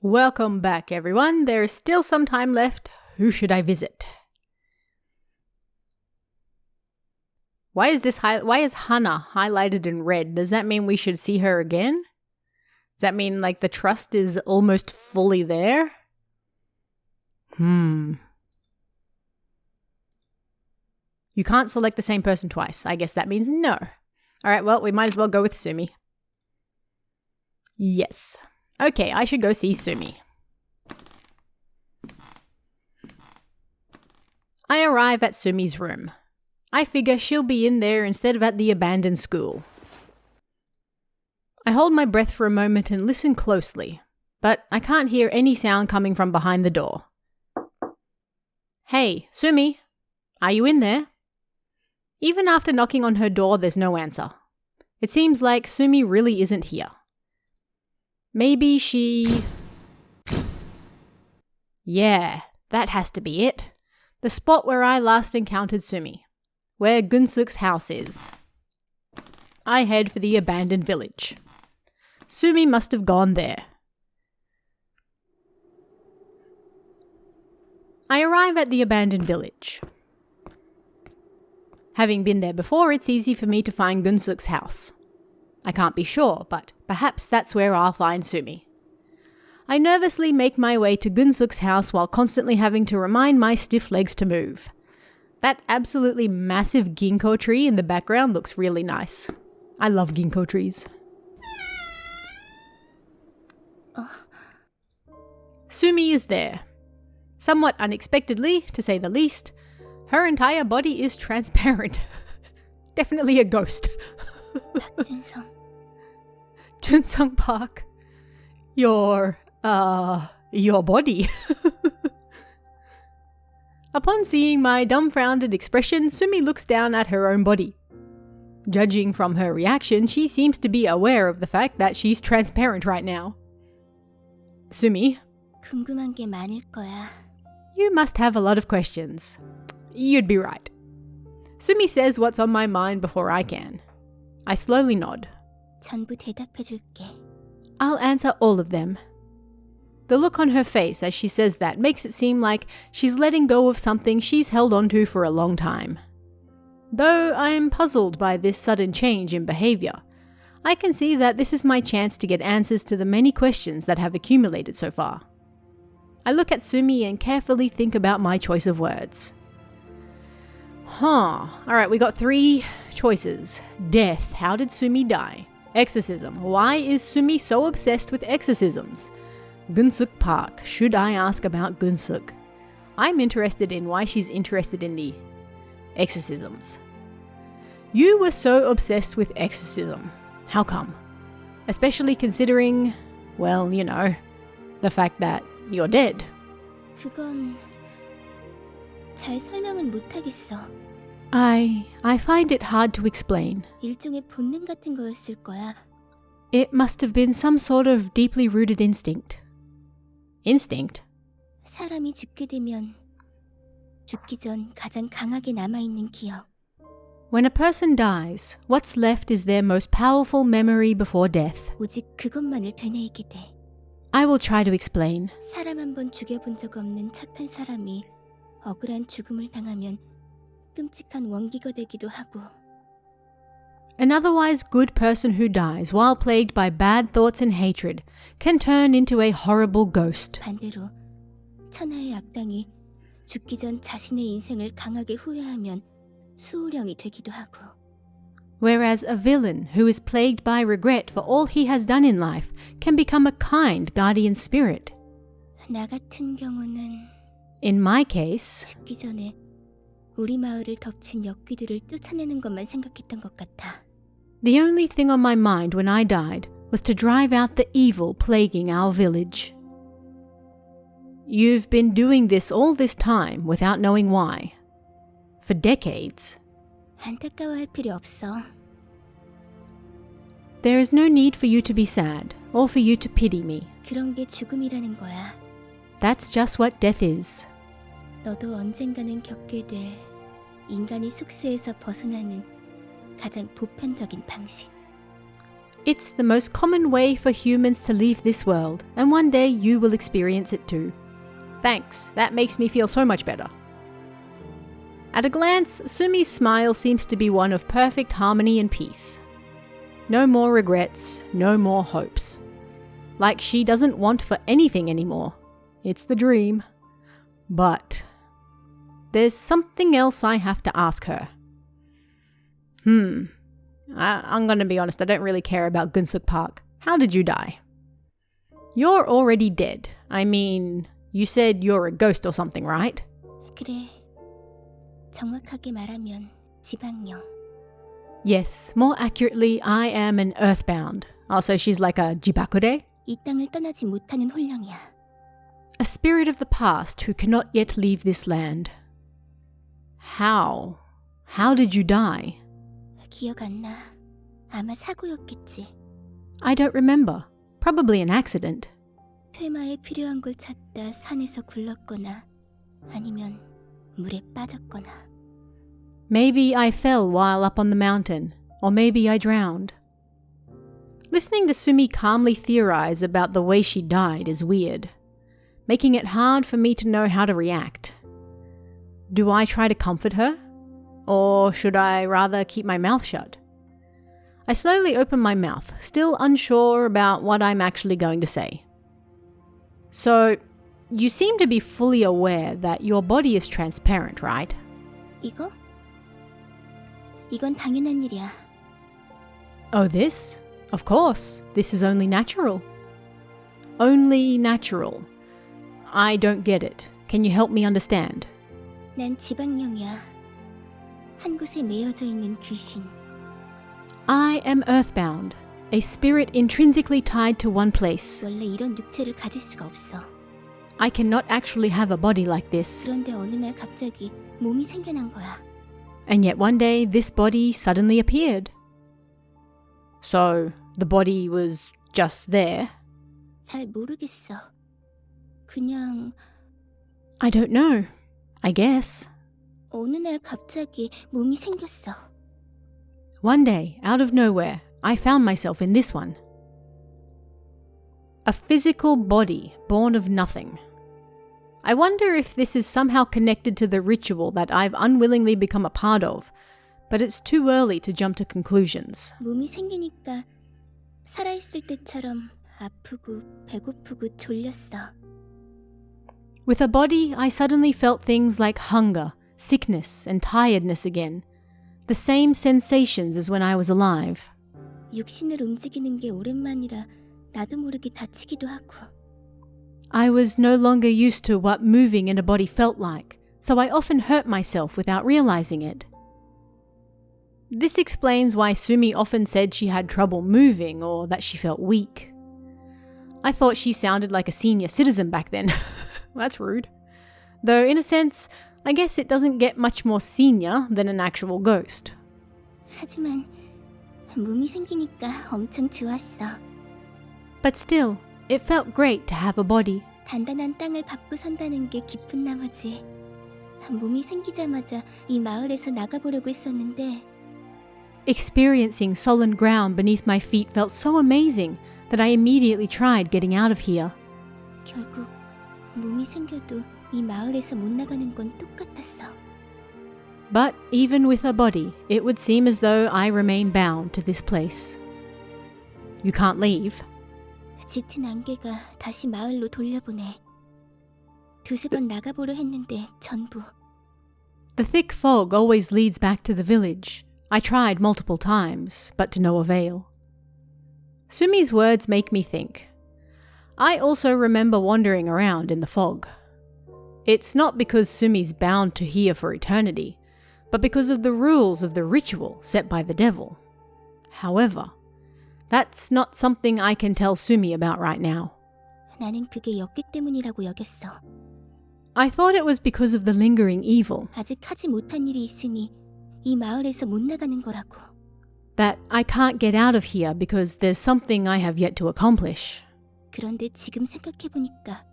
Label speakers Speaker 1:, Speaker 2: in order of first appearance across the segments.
Speaker 1: Welcome back, everyone. There is still some time left. Who should I visit? Why is Hana highlighted in red? Does that mean we should see her again? Does that mean like the trust is almost fully there? You can't select the same person twice. I guess that means no. All right, well, we might as well go with Sumi. Yes. Okay, I should go see Sumi. I arrive at Sumi's room. I figure she'll be in there instead of at the abandoned school. I hold my breath for a moment and listen closely, but I can't hear any sound coming from behind the door. Hey, Sumi, are you in there? Even after knocking on her door, there's no answer. It seems like Sumi really isn't here. Maybe she... Yeah, that has to be it. The spot where I last encountered Sumi, where Gunsuk's house is. I head for the abandoned village. Sumi must have gone there. I arrive at the abandoned village. Having been there before, it's easy for me to find Gunsuk's house. I can't be sure, but perhaps that's where I'll find Sumi. I nervously make my way to Gunsuk's house while constantly having to remind my stiff legs to move. That absolutely massive ginkgo tree in the background looks really nice. I love ginkgo trees. Sumi is there. Somewhat unexpectedly, to say the least, her entire body is transparent. Definitely a ghost. Junsung Park. Your body. Upon seeing my dumbfounded expression, Sumi looks down at her own body. Judging from her reaction, she seems to be aware of the fact that she's transparent right now. Sumi,
Speaker 2: 궁금한 게 많을 거야.
Speaker 1: You must have a lot of questions. You'd be right. Sumi says what's on my mind before I can. I slowly nod.
Speaker 2: 전부 대답해줄게.
Speaker 1: I'll answer all of them. The look on her face as she says that makes it seem like she's letting go of something she's held onto for a long time. Though I'm puzzled by this sudden change in behavior, I can see that this is my chance to get answers to the many questions that have accumulated so far. I look at Sumi and carefully think about my choice of words. Alright, we got 3 choices. Death, how did Sumi die? Exorcism, why is Sumi so obsessed with exorcisms? Gunsuk Park, should I ask about Gunsuk? I'm interested in why she's interested in the exorcisms. You were so obsessed with exorcism. How come? Especially considering, well, you know, the fact that you're dead.
Speaker 2: 그건 잘 설명은 못하겠어.
Speaker 1: I find it hard to explain.
Speaker 2: 일종의 본능 같은 거였을 거야.
Speaker 1: It must have been some sort of deeply rooted instinct. Instinct?
Speaker 2: 사람이 죽게 되면 죽기 전 가장 강하게 남아있는 기억.
Speaker 1: When a person dies, what's left is their most powerful memory before death.
Speaker 2: 오직 그것만을 되뇌이게 돼.
Speaker 1: I will try to explain.
Speaker 2: 사람 한 번 죽여본 적 없는 착한 사람이 억울한 죽음을 당하면 끔찍한 원기가 되기도 하고.
Speaker 1: An otherwise good person who dies while plagued by bad thoughts and hatred can turn into a horrible ghost.
Speaker 2: 반대로 천하의 악당이 죽기 전 자신의 인생을 강하게 후회하면 수호령이 되기도 하고.
Speaker 1: Whereas a villain who is plagued by regret for all he has done in life can become a kind guardian spirit.
Speaker 2: 나 같은 경우는
Speaker 1: In my case,
Speaker 2: 죽기 전에 우리 마을을 덮친 역귀들을 쫓아내는 것만 생각했던 것 같아.
Speaker 1: the only thing on my mind when I died was to drive out the evil plaguing our village. You've been doing this all this time without knowing why. For decades.
Speaker 2: 안타까워할 필요 없어.
Speaker 1: There is no need for you to be sad or for you to pity me.
Speaker 2: 그런 게 죽음이라는 거야.
Speaker 1: That's just what death is.
Speaker 2: 너도 언젠가는 겪게 될 인간이 숙세에서 벗어나는 가장 보편적인 방식.
Speaker 1: It's the most common way for humans to leave this world, and one day you will experience it too. Thanks, that makes me feel so much better. At a glance, Sumi's smile seems to be one of perfect harmony and peace. No more regrets, no more hopes. Like she doesn't want for anything anymore. It's the dream. But there's something else I have to ask her. I'm gonna be honest, I don't really care about Gunsuk Park. How did you die? You're already dead. I mean, you said you're a ghost or something, right?
Speaker 2: 그래. 정확하게 말하면 지방령.
Speaker 1: Yes, more accurately, I am an earthbound. Also, she's like a jibakure?
Speaker 2: 이 땅을 떠나지 못하는 홀령이야.
Speaker 1: A spirit of the past who cannot yet leave this land. How? How did you die?
Speaker 2: 기억 안 나. 아마 사고였겠지.
Speaker 1: I don't remember. Probably an accident.
Speaker 2: 퇴마에 필요한 걸 찾다 산에서 굴렀거나 아니면 물에 빠졌거나.
Speaker 1: Maybe I fell while up on the mountain, or maybe I drowned. Listening to Sumi calmly theorize about the way she died is weird, making it hard for me to know how to react. Do I try to comfort her? Or should I rather keep my mouth shut? I slowly open my mouth, still unsure about what I'm actually going to say. So, you seem to be fully aware that your body is transparent, right?
Speaker 2: 이거? 이건 당연한 일이야.
Speaker 1: Oh, this? Of course. This is only natural. Only natural. I don't get it. Can you help me understand?
Speaker 2: 난 지방령이야. 한 곳에 매여져 있는 귀신.
Speaker 1: I am earthbound, a spirit intrinsically tied to one place.
Speaker 2: 원래 이런 육체를 가질 수가 없어.
Speaker 1: I cannot actually have a body like this.
Speaker 2: 그런데 어느 날 갑자기 몸이 생겨난 거야.
Speaker 1: And yet one day this body suddenly appeared. So, the body was just there?
Speaker 2: 잘 모르겠어. 그냥
Speaker 1: I don't know. I guess.
Speaker 2: 어느 날 갑자기 몸이 생겼어.
Speaker 1: One day, out of nowhere, I found myself in this one. A physical body born of nothing. I wonder if this is somehow connected to the ritual that I've unwillingly become a part of, but it's too early to jump to conclusions.
Speaker 2: 몸이 생기니까 살아있을 때처럼 아프고 배고프고 졸렸어.
Speaker 1: With a body, I suddenly felt things like hunger, sickness, and tiredness again. The same sensations as when I was alive.
Speaker 2: 육신을 움직이는 게 오랜만이라 나도 모르게 다치기도 하고.
Speaker 1: I was no longer used to what moving in a body felt like, so I often hurt myself without realizing it. This explains why Sumi often said she had trouble moving or that she felt weak. I thought she sounded like a senior citizen back then. That's rude. Though in a sense, I guess it doesn't get much more senior than an actual ghost.
Speaker 2: 하지만 몸이 생기니까 엄청 좋았어.
Speaker 1: But still, it felt great to have a body.
Speaker 2: 단단한 땅을 밟고 선다는 게 기쁜 나머지 몸이 생기자마자 이 마을에서 나가보려고 했었는데
Speaker 1: Experiencing solid ground beneath my feet felt so amazing that I immediately tried getting out of here.
Speaker 2: 결국 몸이 생겨도 이 마을에서 못 나가는 건 똑같았어.
Speaker 1: But even with a body, it would seem as though I remain bound to this place. You can't leave.
Speaker 2: 짙은 안개가 다시 마을로 돌려보내. 두세 번 나가보려 했는데 전부.
Speaker 1: The thick fog always leads back to the village. I tried multiple times, but to no avail. Sumi's words make me think. I also remember wandering around in the fog. It's not because Sumi's bound to here for eternity, but because of the rules of the ritual set by the devil. However, that's not something I can tell Sumi about right now.
Speaker 2: 나는 그게 였기 때문이라고 여겼어.
Speaker 1: I thought it was because of the lingering evil.
Speaker 2: 아직 하지 못한 일이 있으니 이 마을에서 못 나가는 거라고.
Speaker 1: That I can't get out of here because there's something I have yet to accomplish.
Speaker 2: 그런데 지금 생각해보니까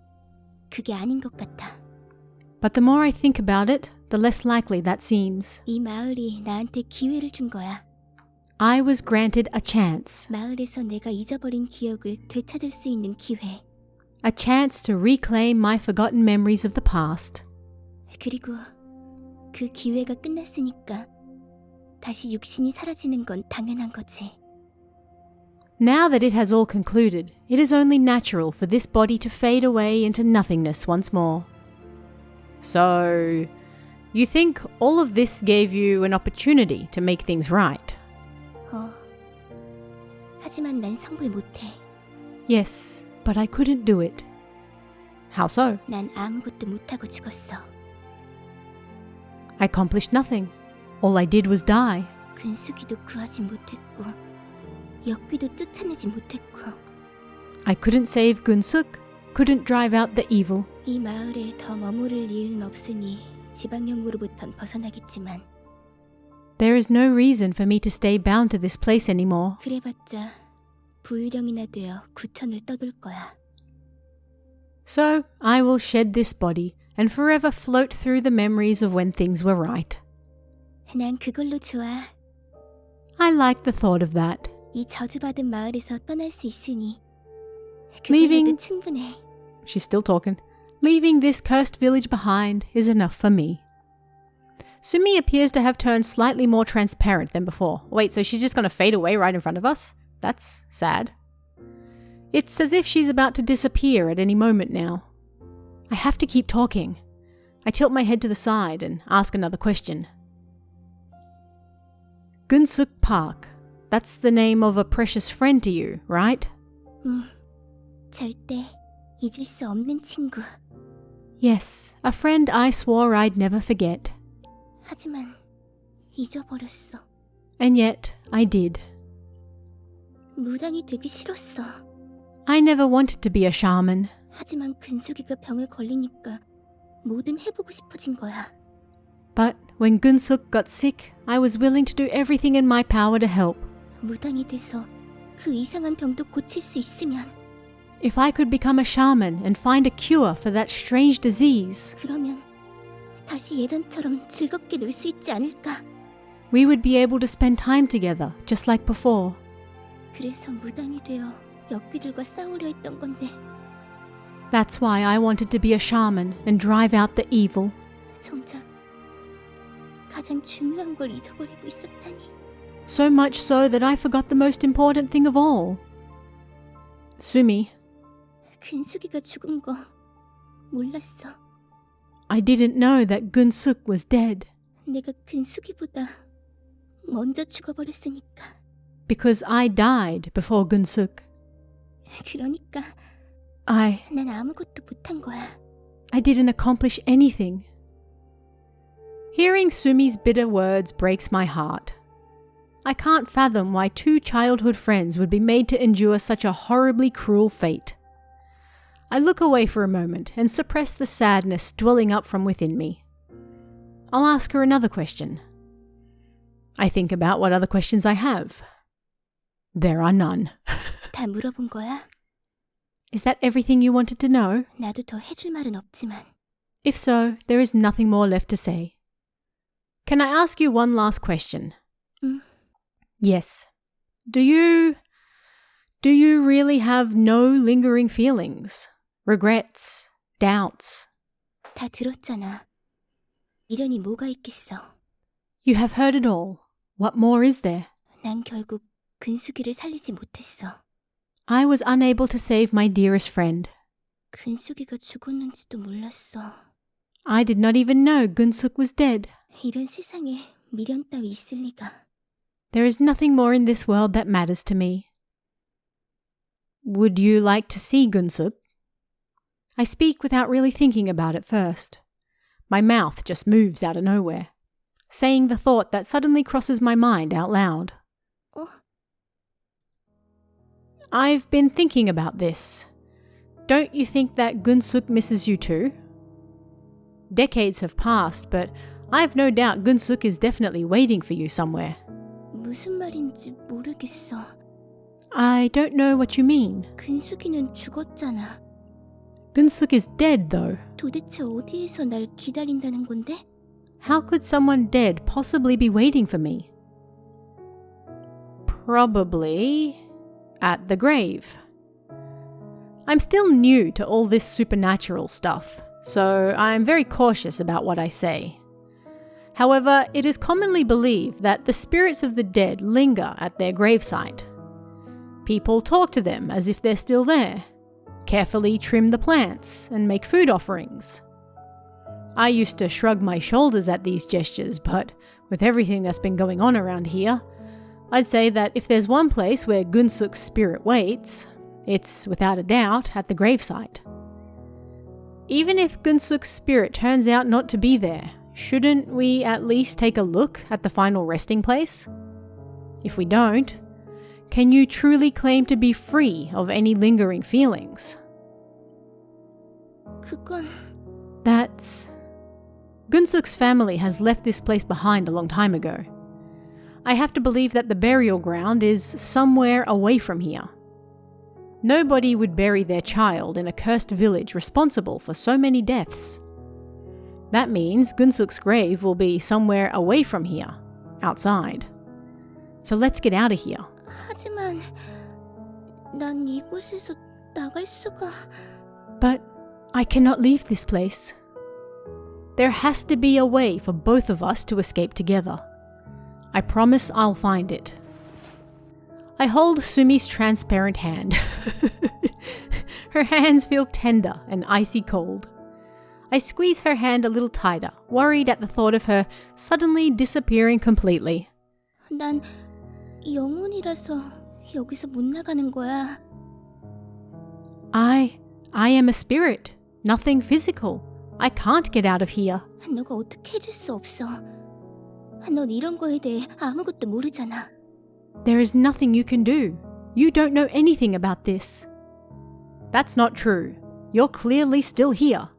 Speaker 2: 그게 아닌 것 같아.
Speaker 1: But the more I think about it, the less likely that seems.
Speaker 2: 이 마을이 나한테 기회를 준 거야.
Speaker 1: I was granted a chance.
Speaker 2: 마을에서 내가 잊어버린 기억을 되찾을 수 있는 기회.
Speaker 1: A chance to reclaim my forgotten memories of the past.
Speaker 2: 그리고 그 기회가 끝났으니까 다시 육신이 사라지는 건 당연한 거지.
Speaker 1: Now that it has all concluded, it is only natural for this body to fade away into nothingness once more. So, you think all of this gave you an opportunity to make things right?
Speaker 2: 하지만 난 성불 못해.
Speaker 1: Yes, but I couldn't do it. How so?
Speaker 2: 난 아무것도 못하고 죽었어.
Speaker 1: I accomplished nothing. All I did was die.
Speaker 2: 근수기도 구하지 못했고 역귀도 쫓아내지 못했고
Speaker 1: I couldn't save Gunsuk, couldn't drive out the evil.
Speaker 2: 이 마을에 더 머무를 이유는 없으니 지방령으로부턴 벗어나겠지만
Speaker 1: There is no reason for me to stay bound to this place anymore.
Speaker 2: 그래봤자 부유령이나 되어 구천을 떠돌 거야.
Speaker 1: So I will shed this body and forever float through the memories of when things were right.
Speaker 2: 난 그걸로 좋아.
Speaker 1: I like the thought of that.
Speaker 2: 이 저주받은 마을에서 떠날 수 있으니
Speaker 1: Leaving-
Speaker 2: 그걸로도 충분해.
Speaker 1: She's still talking. Leaving this cursed village behind is enough for me. Sumi appears to have turned slightly more transparent than before. Wait, so she's just going to fade away right in front of us? That's sad. It's as if she's about to disappear at any moment now. I have to keep talking. I tilt my head to the side and ask another question. Gunsuk Park. That's the name of a precious friend to you, right?
Speaker 2: 절대 잊을 수 없는 친구.
Speaker 1: Yes, a friend I swore I'd never forget.
Speaker 2: 하지만 잊어버렸어.
Speaker 1: And yet, I did.
Speaker 2: 무당이 되기 싫었어.
Speaker 1: I never wanted to be a shaman.
Speaker 2: 하지만 근수기가 병에 걸리니까 뭐든 해보고 싶어진 거야.
Speaker 1: But when Gunsuk got sick, I was willing to do everything in my power to help.
Speaker 2: 무당이 돼서 그 이상한 병도 고칠 수 있으면
Speaker 1: If I could become a shaman and find a cure for that strange disease,
Speaker 2: 그러면 다시 예전처럼 즐겁게 놀 수 있지 않을까?
Speaker 1: we would be able to spend time together, just like before.
Speaker 2: 그래서 무당이 되어 역귀들과 싸우려 했던 건데
Speaker 1: That's why I wanted to be a shaman and drive out the evil.
Speaker 2: 정작 가장 중요한 걸 잊어버리고 있었다니.
Speaker 1: So much so that I forgot the most important thing of all. Sumi,
Speaker 2: 근수기가 죽은 거 몰랐어.
Speaker 1: I didn't know that Gunsuk was dead
Speaker 2: 내가 근수기보다 먼저 죽어버렸으니까.
Speaker 1: because I died before Gunsuk.
Speaker 2: 그러니까 난 아무것도 못한 거야.
Speaker 1: I didn't accomplish anything. Hearing Sumi's bitter words breaks my heart. I can't fathom why two childhood friends would be made to endure such a horribly cruel fate. I look away for a moment and suppress the sadness dwelling up from within me. I'll ask her another question. I think about what other questions I have. There are none.
Speaker 2: 다 물어본 거야?
Speaker 1: Is that everything you wanted to know?
Speaker 2: 나도 더 해줄 말은 없지만
Speaker 1: If so, there is nothing more left to say. Can I ask you one last question? Yes. Do you really have no lingering feelings? Regrets? Doubts?
Speaker 2: 다 들었잖아. 미련이 뭐가 있겠어.
Speaker 1: You have heard it all. What more is there?
Speaker 2: 난 결국 근수기를 살리지 못했어.
Speaker 1: I was unable to save my dearest friend.
Speaker 2: 근수기가 죽었는지도 몰랐어.
Speaker 1: I did not even know Gunsuk was dead.
Speaker 2: 이런 세상에 미련 따위 있을 리가.
Speaker 1: There is nothing more in this world that matters to me. Would you like to see Gunsuk? I speak without really thinking about it first. My mouth just moves out of nowhere, saying the thought that suddenly crosses my mind out loud. I've been thinking about this. Don't you think that Gunsuk misses you too? Decades have passed, but I've no doubt Gunsuk is definitely waiting for you somewhere.
Speaker 2: 무슨 말인지 모르겠어.
Speaker 1: I don't know what you mean.
Speaker 2: 근수기는 죽었잖아.
Speaker 1: Gunsuk is dead, though.
Speaker 2: 도대체 어디에서 날 기다린다는 건데?
Speaker 1: How could someone dead possibly be waiting for me? Probably at the grave. I'm still new to all this supernatural stuff, so I'm very cautious about what I say. However, it is commonly believed that the spirits of the dead linger at their gravesite. People talk to them as if they're still there, carefully trim the plants and make food offerings. I used to shrug my shoulders at these gestures, but with everything that's been going on around here, I'd say that if there's one place where Gunsuk's spirit waits, it's without a doubt at the gravesite. Even if Gunsuk's spirit turns out not to be there, shouldn't we at least take a look at the final resting place? If we don't, can you truly claim to be free of any lingering feelings?
Speaker 2: 그건...
Speaker 1: Gunsuk's family has left this place behind a long time ago. I have to believe that the burial ground is somewhere away from here. Nobody would bury their child in a cursed village responsible for so many deaths. That means Gunsuk's grave will be somewhere away from here, outside. So let's get out of here.
Speaker 2: 하지만 난 이곳에서 나갈 수가...
Speaker 1: But I cannot leave this place. There has to be a way for both of us to escape together. I promise I'll find it. I hold Sumi's transparent hand. Her hands feel tender and icy cold. I squeeze her hand a little tighter, worried at the thought of her suddenly disappearing completely.
Speaker 2: 난 영혼이라서 여기서 못 나가는 거야.
Speaker 1: I am a spirit, nothing physical. I can't get out of here.
Speaker 2: 너가 어떻게 해줄 수 없어. 넌 이런 거에 대해 아무것도 모르잖아.
Speaker 1: There is nothing you can do. You don't know anything about this. That's not true. You're clearly still here.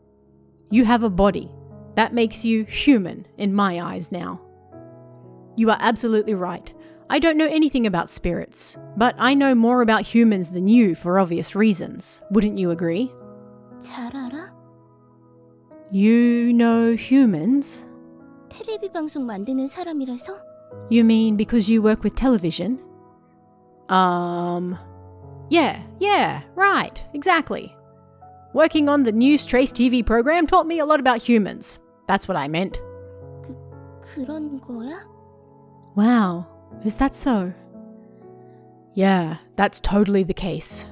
Speaker 1: You have a body. That makes you human in my eyes now. You are absolutely right. I don't know anything about spirits, but I know more about humans than you for obvious reasons. Wouldn't you agree?
Speaker 2: 잘 알아?
Speaker 1: You know humans?
Speaker 2: 텔레비 방송 만드는 사람이라서?
Speaker 1: You mean because you work with television? Yeah, right, exactly. Working on the News Trace TV program taught me a lot about humans. That's what I meant.
Speaker 2: 그런 거야?
Speaker 1: Wow, is that so? Yeah, that's totally the case.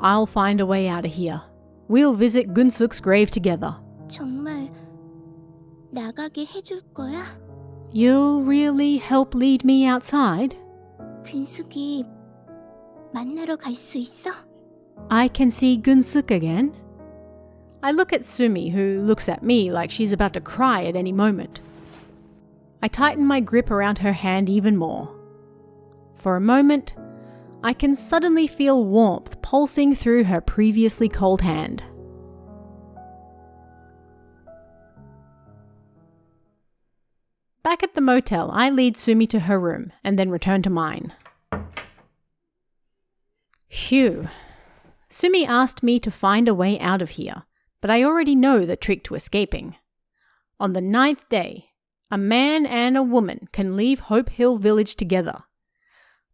Speaker 1: I'll find a way out of here. We'll visit Gunsuk's grave together.
Speaker 2: 정말 나가게 해줄 거야?
Speaker 1: You'll really help lead me outside?
Speaker 2: 근숙이 만나러 갈 수 있어?
Speaker 1: I can see Gunsuk again? I look at Sumi, who looks at me like she's about to cry at any moment. I tighten my grip around her hand even more. For a moment, I can suddenly feel warmth pulsing through her previously cold hand. Back at the motel, I lead Sumi to her room and then return to mine. Phew. Sumi asked me to find a way out of here, but I already know the trick to escaping. On the 9th day, a man and a woman can leave Hope Hill Village together.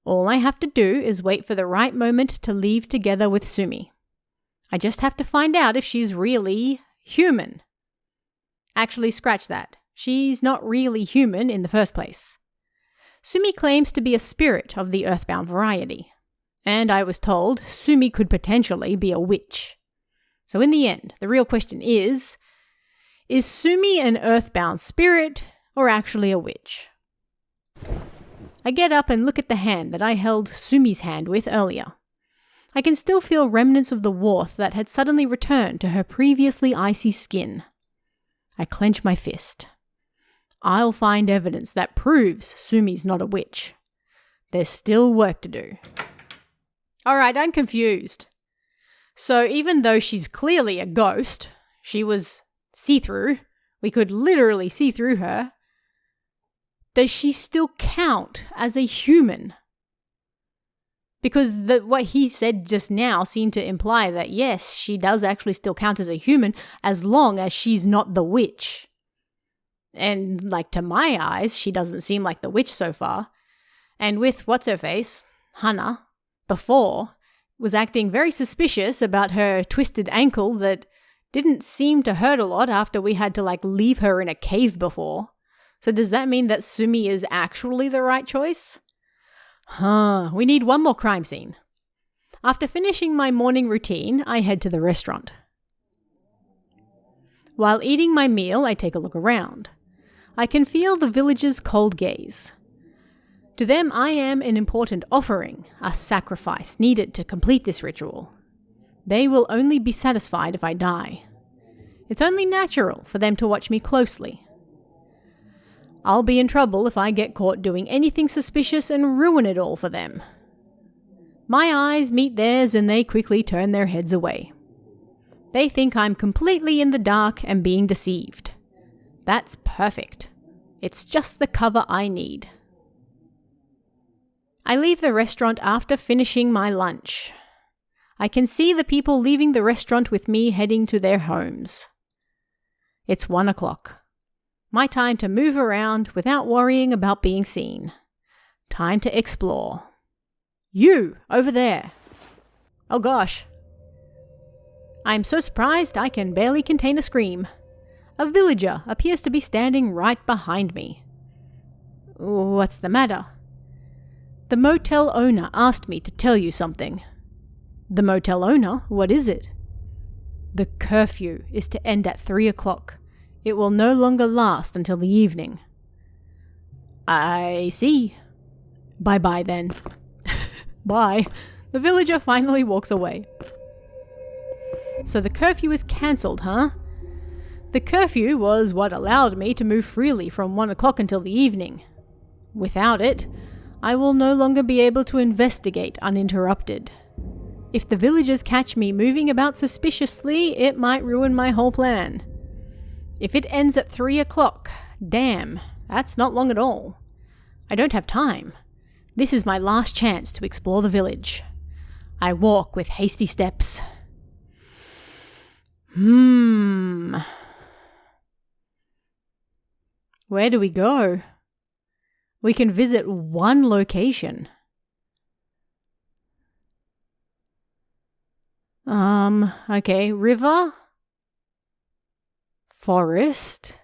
Speaker 1: All I have to do is wait for the right moment to leave together with Sumi. I just have to find out if she's really human. Actually, scratch that. She's not really human in the first place. Sumi claims to be a spirit of the earthbound variety. And I was told Sumi could potentially be a witch. So in the end, the real question is Sumi an earthbound spirit or actually a witch? I get up and look at the hand that I held Sumi's hand with earlier. I can still feel remnants of the warmth that had suddenly returned to her previously icy skin. I clench my fist. I'll find evidence that proves Sumi's not a witch. There's still work to do. Alright, I'm confused. So even though she's clearly a ghost, she was see-through, we could literally see through her, does she still count as a human? Because what he said just now seemed to imply that yes, she does actually still count as a human as long as she's not the witch. And to my eyes, she doesn't seem like the witch so far. And with what's-her-face, Hannah, before, was acting very suspicious about her twisted ankle that didn't seem to hurt a lot after we had to leave her in a cave before. So does that mean that Sumi is actually the right choice? We need one more crime scene. After finishing my morning routine, I head to the restaurant. While eating my meal, I take a look around. I can feel the villagers' cold gaze. To them, I am an important offering, a sacrifice needed to complete this ritual. They will only be satisfied if I die. It's only natural for them to watch me closely. I'll be in trouble if I get caught doing anything suspicious and ruin it all for them. My eyes meet theirs and they quickly turn their heads away. They think I'm completely in the dark and being deceived. That's perfect. It's just the cover I need. I leave the restaurant after finishing my lunch. I can see the people leaving the restaurant with me heading to their homes. It's 1 o'clock. My time to move around without worrying about being seen. Time to explore. You, over there. Oh gosh. I'm so surprised I can barely contain a scream. A villager appears to be standing right behind me. What's the matter? The motel owner asked me to tell you something. The motel owner? What is it? The curfew is to end at 3 o'clock. It will no longer last until the evening. I see. Bye-bye then. Bye. The villager finally walks away. So the curfew is cancelled, huh? The curfew was what allowed me to move freely from 1 o'clock until the evening. Without it, I will no longer be able to investigate uninterrupted. If the villagers catch me moving about suspiciously, it might ruin my whole plan. If it ends at 3 o'clock, damn, that's not long at all. I don't have time. This is my last chance to explore the village. I walk with hasty steps. Where do we go? We can visit one location. Okay, river, forest,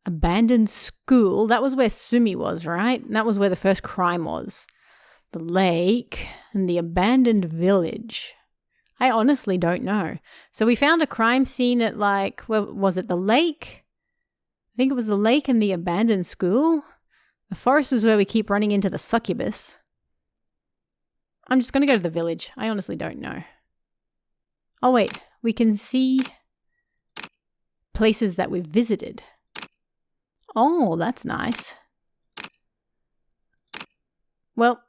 Speaker 1: abandoned school. That was where Sumi was, right? That was where the first crime was. The lake and the abandoned village. I honestly don't know. So we found a crime scene at where was it? The lake? I think it was the lake and the abandoned school. The forest was where we keep running into the succubus. I'm just going to go to the village. I honestly don't know. Oh wait, we can see places that we've visited. Oh, that's nice. Well,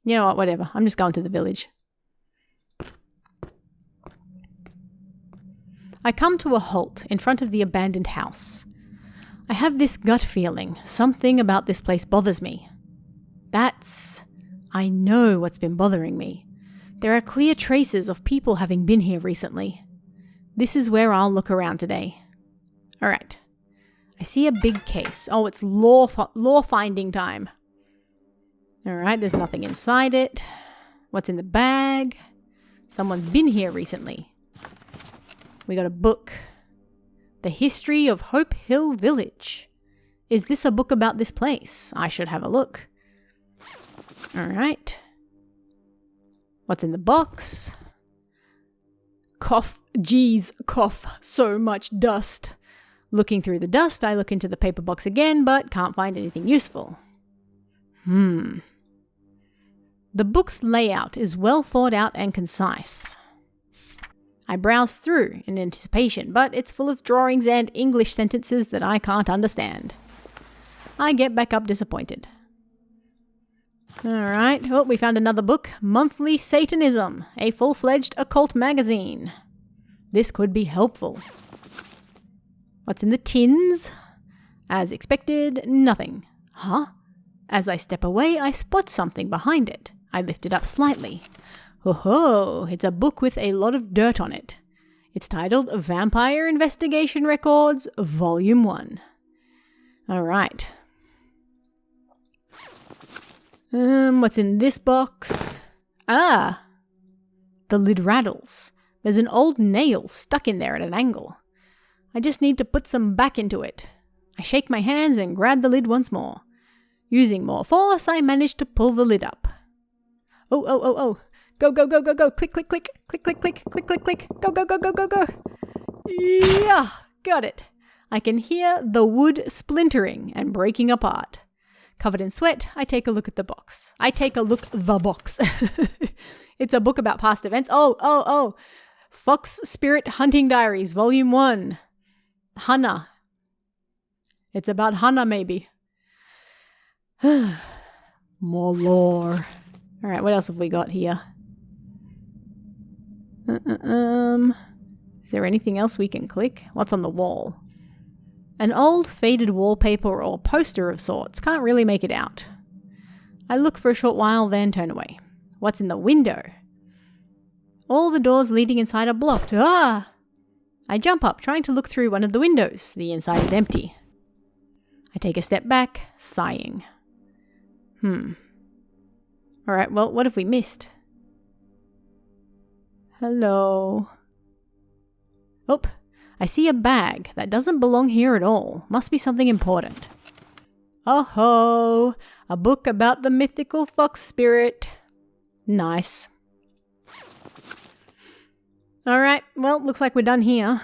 Speaker 1: you know what, whatever. I'm just going to the village. I come to a halt in front of the abandoned house. I have this gut feeling. Something about this place bothers me. I know what's been bothering me. There are clear traces of people having been here recently. This is where I'll look around today. Alright. I see a big case. Oh, it's law finding time. Alright, there's nothing inside it. What's in the bag? Someone's been here recently. We got a book. The History of Hope Hill Village. Is this a book about this place? I should have a look. Alright. What's in the box? Cough, geez, cough, so much dust. Looking through the dust, I look into the paper box again, but can't find anything useful. The book's layout is well thought out and concise. I browse through in anticipation, but it's full of drawings and English sentences that I can't understand. I get back up disappointed. Alright, oh, we found another book. Monthly Satanism, a full-fledged occult magazine. This could be helpful. What's in the tins? As expected, nothing. Huh? As I step away, I spot something behind it. I lift it up slightly. Oh, it's a book with a lot of dirt on it. It's titled Vampire Investigation Records, Volume 1. Alright. What's in this box? Ah! The lid rattles. There's an old nail stuck in there at an angle. I just need to put some back into it. I shake my hands and grab the lid once more. Using more force, I manage to pull the lid up. Oh. Go. Click, click, click. Click, click, click. Click, click, click. Go. Yeah, got it. I can hear the wood splintering and breaking apart. Covered in sweat, I take a look at the box. The box. It's a book about past events. Oh. Fox Spirit Hunting Diaries, Volume 1. Hannah. It's about Hannah, maybe. More lore. All right, what else have we got here? Is there anything else we can click? What's on the wall? An old faded wallpaper or poster of sorts. Can't really make it out. I look for a short while, then turn away. What's in the window? All the doors leading inside are blocked. Ah! I jump up, trying to look through one of the windows. The inside is empty. I take a step back, sighing. Alright, well, what have we missed? Hello? Oh, I see a bag that doesn't belong here at all. Must be something important. Oh-ho! A book about the mythical fox spirit. Nice. Alright, well, looks like we're done here.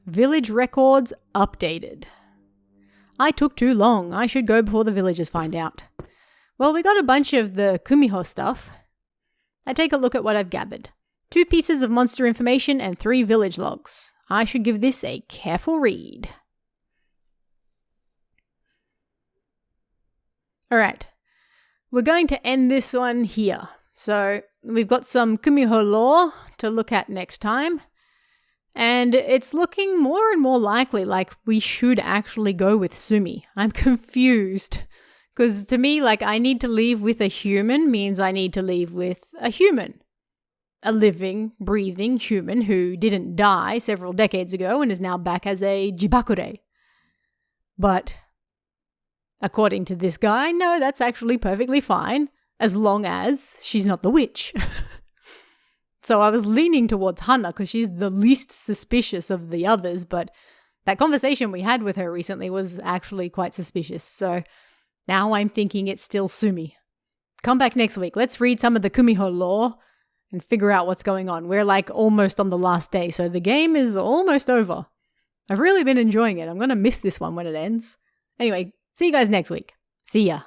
Speaker 1: Village records updated. I took too long. I should go before the villagers find out. Well, we got a bunch of the Kumiho stuff. I take a look at what I've gathered. 2 pieces of monster information and 3 village logs. I should give this a careful read. Alright, we're going to end this one here. So, we've got some Kumiho lore to look at next time. And it's looking more and more likely like we should actually go with Sumi. I'm confused. Because to me, like, I need to leave with a human means I need to leave with a human. A living, breathing human who didn't die several decades ago and is now back as a jibakure. But according to this guy, no, that's actually perfectly fine, as long as she's not the witch. So I was leaning towards Hannah because she's the least suspicious of the others, but that conversation we had with her recently was actually quite suspicious. So now I'm thinking it's still Sumi. Come back next week. Let's read some of the Kumiho lore and figure out what's going on. We're like almost on the last day, so the game is almost over. I've really been enjoying it. I'm going to miss this one when it ends. Anyway, see you guys next week. See ya.